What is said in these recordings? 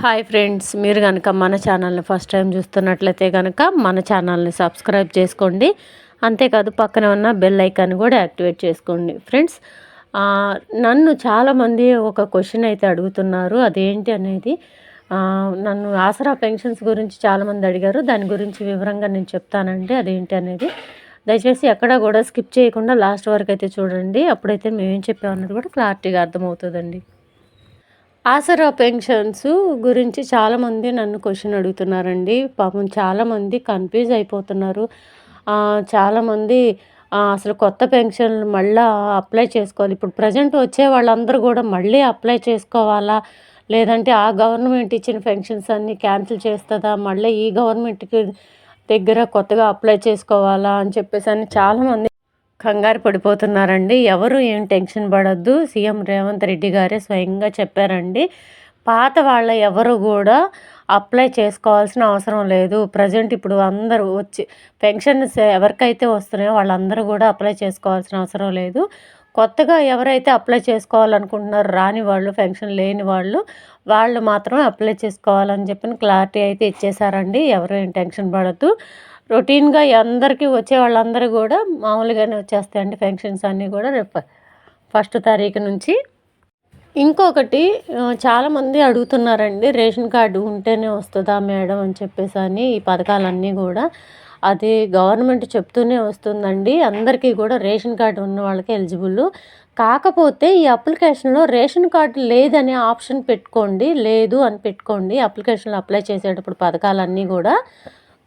Hi friends, మీరు కనుక మన ఛానల్ని ఫస్ట్ టైం చూస్తున్నట్లయితే కనుక మన ఛానల్ని సబ్స్క్రైబ్ చేసుకోండి. అంతేకాదు పక్కన ఉన్న బెల్ ఐకాన్ కూడా యాక్టివేట్ చేసుకోండి. ఫ్రెండ్స్, నన్ను చాలామంది ఒక క్వశ్చన్ అయితే అడుగుతున్నారు. అదేంటి అనేది నన్ను ఆసరా పెన్షన్స్ గురించి చాలామంది అడిగారు. దాని గురించి వివరంగా నేను చెప్తానండి. అదేంటి అనేది దయచేసి ఎక్కడా కూడా స్కిప్ చేయకుండా లాస్ట్ వరకు అయితే చూడండి. అప్పుడైతే మేమేం చెప్పామన్నది కూడా క్లారిటీగా అర్థమవుతుందండి. ఆసరా పెన్షన్స్ గురించి చాలామంది నన్ను క్వశ్చన్ అడుగుతున్నారండి. పాపం చాలామంది కన్ఫ్యూజ్ అయిపోతున్నారు. చాలామంది అసలు కొత్త పెన్షన్లు మళ్ళా అప్లై చేసుకోవాలి. ఇప్పుడు ప్రజెంట్ వచ్చే వాళ్ళందరూ కూడా మళ్ళీ అప్లై చేసుకోవాలా? లేదంటే ఆ గవర్నమెంట్ ఇచ్చిన పెన్షన్స్ అన్నీ క్యాన్సిల్ చేస్తుందా? మళ్ళీ ఈ గవర్నమెంట్‌కి దగ్గర కొత్తగా అప్లై చేసుకోవాలా? అని చెప్పేసి అని చాలామంది కంగారు పడిపోతున్నారండి. ఎవరు ఏం టెన్షన్ పడొద్దు. సీఎం రేవంత్ రెడ్డి గారే స్వయంగా చెప్పారండి. పాత వాళ్ళ ఎవరు కూడా అప్లై చేసుకోవాల్సిన అవసరం లేదు. ప్రజెంట్ ఇప్పుడు అందరూ వచ్చి పెన్షన్స్ ఎవరికైతే వస్తున్నాయో వాళ్ళందరూ కూడా అప్లై చేసుకోవాల్సిన అవసరం లేదు. కొత్తగా ఎవరైతే అప్లై చేసుకోవాలనుకుంటున్నారో రాని వాళ్ళు, పెన్షన్ లేని వాళ్ళు మాత్రమే అప్లై చేసుకోవాలని చెప్పిన క్లారిటీ అయితే ఇచ్చేసారండి. ఎవరు ఏం టెన్షన్ పడొద్దు. రొటీన్‌గా అందరికీ వచ్చే వాళ్ళందరూ కూడా మామూలుగానే వచ్చేస్తాయండి పెన్షన్స్ అన్నీ కూడా రేపు ఫస్ట్ తారీఖు నుంచి. ఇంకొకటి చాలామంది అడుగుతున్నారండి, రేషన్ కార్డు ఉంటేనే వస్తుందా మేడం అని చెప్పేసి అని. ఈ పథకాలన్నీ కూడా అది గవర్నమెంట్ చెప్తూనే వస్తుందండి. అందరికీ కూడా రేషన్ కార్డు ఉన్న వాళ్ళకి ఎలిజిబుల్. కాకపోతే ఈ అప్లికేషన్‌లో రేషన్ కార్డు లేదనే ఆప్షన్ పెట్టుకోండి. లేదు అని పెట్టుకోండి. అప్లికేషన్‌లో అప్లై చేసేటప్పుడు పథకాలన్నీ కూడా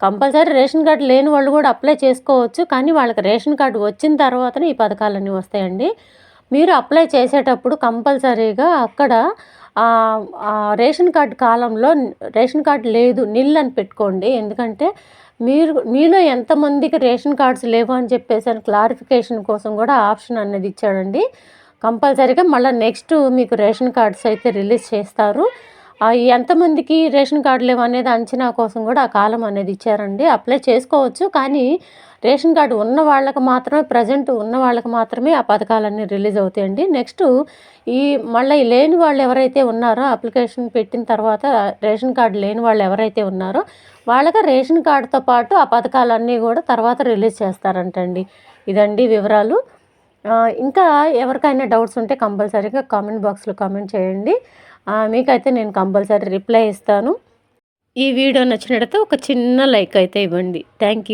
కంపల్సరీ రేషన్ కార్డు లేని వాళ్ళు కూడా అప్లై చేసుకోవచ్చు. కానీ వాళ్ళకి రేషన్ కార్డు వచ్చిన తర్వాతనే ఈ పథకాలన్నీ వస్తాయండి. మీరు అప్లై చేసేటప్పుడు కంపల్సరీగా అక్కడ రేషన్ కార్డు కాలంలో రేషన్ కార్డు లేదు, నిల్ అని పెట్టుకోండి. ఎందుకంటే మీలో ఎంతమందికి రేషన్ కార్డ్స్ లేవు అని చెప్పేసి అని క్లారిఫికేషన్ కోసం కూడా ఆప్షన్ అనేది ఇచ్చాడండి. కంపల్సరీగా మళ్ళీ నెక్స్ట్ మీకు రేషన్ కార్డ్స్ అయితే రిలీజ్ చేస్తారు. ఎంతమందికి రేషన్ కార్డు లేవు అనేది అంచనా కోసం కూడా ఆ కాలం అనేది ఇచ్చారండి. అప్లై చేసుకోవచ్చు. కానీ రేషన్ కార్డు ఉన్న వాళ్ళకి మాత్రమే, ప్రజెంట్ ఉన్న వాళ్ళకి మాత్రమే ఆ పథకాలన్నీ రిలీజ్ అవుతాయండి. నెక్స్ట్ మళ్ళీ లేని వాళ్ళు ఎవరైతే ఉన్నారో అప్లికేషన్ పెట్టిన తర్వాత రేషన్ కార్డు లేని వాళ్ళు ఎవరైతే ఉన్నారో వాళ్ళకి రేషన్ కార్డుతో పాటు ఆ పథకాలన్నీ కూడా తర్వాత రిలీజ్ చేస్తారంటండి. ఇదండి వివరాలు. ఇంకా ఎవరికైనా డౌట్స్ ఉంటే కంపల్సరీగా కామెంట్ బాక్స్లో కామెంట్ చేయండి. మీకైతే నేను కంపల్సరీ రిప్లై ఇస్తాను. ఈ వీడియో నచ్చినట్లయితే ఒక చిన్న లైక్ అయితే ఇవ్వండి. Thank you.